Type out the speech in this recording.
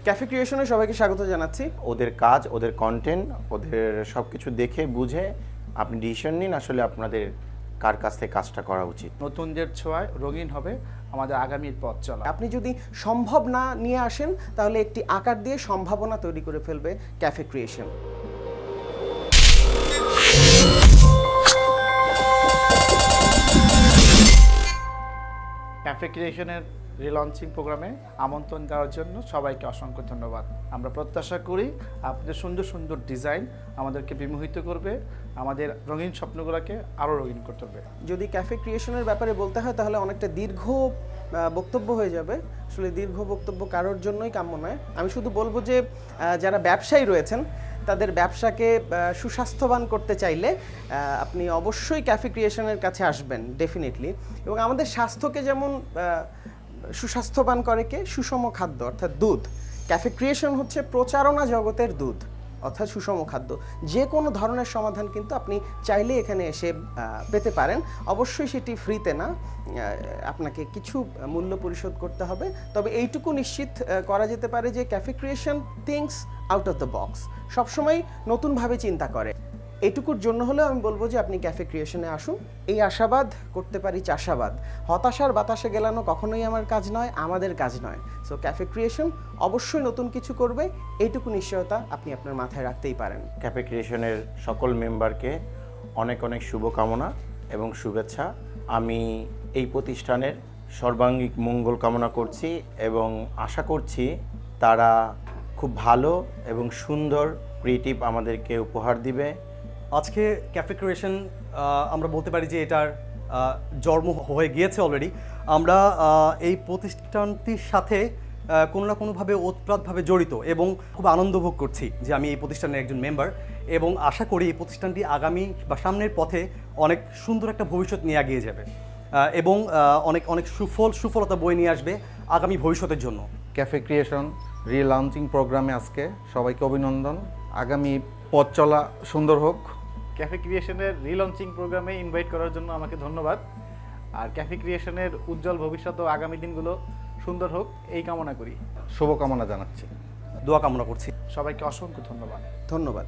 Cafe ক্রিয়েশনে সবাইকে স্বাগত জানাচ্ছি। ওদের কাজ, ওদের কন্টেন্ট, ওদের সব কিছু দেখে বুঝে আপনি ডিসিশন নিন আসলে আপনাদের কার কাছ থেকে কাজটা করা উচিত। নতুনদের ছোঁয়ায় রঙিন হবে আমাদের আগামীর পথ চলা। আপনি যদি সম্ভব না নিয়ে আসেন তাহলে একটি আকার দিয়ে সম্ভাবনা তৈরি করে ফেলবে ক্যাফে ক্রিয়েশন। ক্যাফে ক্রিয়েশনের রিলঞ্চিং প্রোগ্রামে আমন্ত্রণ দেওয়ার জন্য সবাইকে অসংখ্য ধন্যবাদ। আমরা প্রত্যাশা করি আপনাদের সুন্দর সুন্দর ডিজাইন আমাদেরকে বিমোহিত করবে, আমাদের রঙিন স্বপ্নগুলোকে আরও রঙিন করতে হবে। যদি ক্যাফে ক্রিয়েশনের ব্যাপারে বলতে হয় তাহলে অনেকটা দীর্ঘ বক্তব্য হয়ে যাবে। আসলে দীর্ঘ বক্তব্য কারোর জন্যই কাম্য নয়। আমি শুধু বলবো যে যারা ব্যবসায়ী রয়েছেন তাদের ব্যবসাকে সুস্বাস্থ্যবান করতে চাইলে আপনি অবশ্যই ক্যাফে ক্রিয়েশনের কাছে আসবেন ডেফিনেটলি। এবং আমাদের স্বাস্থ্যকে যেমন সুস্বাস্থ্যবান করে কে? সুষম খাদ্য অর্থাৎ দুধ। ক্যাফে ক্রিয়েশন হচ্ছে প্রচারণা জগতের দুধ অর্থাৎ সুষম খাদ্য। যে কোনো ধরনের সমাধান কিন্তু আপনি চাইলে এখানে এসে পেতে পারেন। অবশ্যই সেটি ফ্রিতে না, আপনাকে কিছু মূল্য পরিশোধ করতে হবে। তবে এইটুকু নিশ্চিত করা যেতে পারে যে cafe creation things out of the box, সবসময় নতুনভাবে চিন্তা করে। এটুকুর জন্য হলেও আমি বলবো যে আপনি ক্যাফে ক্রিয়েশনে আসুন। এই আশাবাদ করতে পারি চাষাবাদ। হতাশার বাতাসে গেলানো কখনোই আমার কাজ নয়, আমাদের কাজ নয়। সো ক্যাফে ক্রিয়েশন অবশ্যই নতুন কিছু করবে, এইটুকু নিশ্চয়তা আপনি আপনার মাথায় রাখতেই পারেন। ক্যাফে ক্রিয়েশনের সকল মেম্বারকে অনেক অনেক শুভকামনা এবং শুভেচ্ছা। আমি এই প্রতিষ্ঠানের সর্বাঙ্গীন মঙ্গল কামনা করছি এবং আশা করছি তারা খুব ভালো এবং সুন্দর ক্রিয়েটিভ আমাদেরকে উপহার দিবে। আজকে ক্যাফে ক্রিয়েশন আমরা বলতে পারি যে এটার জন্ম হয়ে গিয়েছে অলরেডি। আমরা এই প্রতিষ্ঠানটির সাথে কোনো না কোনোভাবে ওতপ্রোতভাবে জড়িত এবং খুব আনন্দ ভোগ করছি যে আমি এই প্রতিষ্ঠানের একজন মেম্বার এবং আশা করি এই প্রতিষ্ঠানটি আগামী বা সামনের পথে অনেক সুন্দর একটা ভবিষ্যৎ নিয়ে এগিয়ে যাবে এবং অনেক অনেক সুফলতা বয়ে নিয়ে আসবে আগামী ভবিষ্যতের জন্য। ক্যাফে ক্রিয়েশন রিলঞ্চিং প্রোগ্রামে আজকে সবাইকে অভিনন্দন। আগামী পথ চলা সুন্দর হোক। ক্যাফে ক্রিয়েশনের রিলঞ্চিং প্রোগ্রামে ইনভাইট করার জন্য আমাকে ধন্যবাদ। আর ক্যাফে ক্রিয়েশনের উজ্জ্বল ভবিষ্যৎ ও আগামী দিনগুলো সুন্দর হোক এই কামনা করি। শুভকামনা জানাচ্ছি, দোয়া কামনা করছি। সবাইকে অসংখ্য ধন্যবাদ। ধন্যবাদ।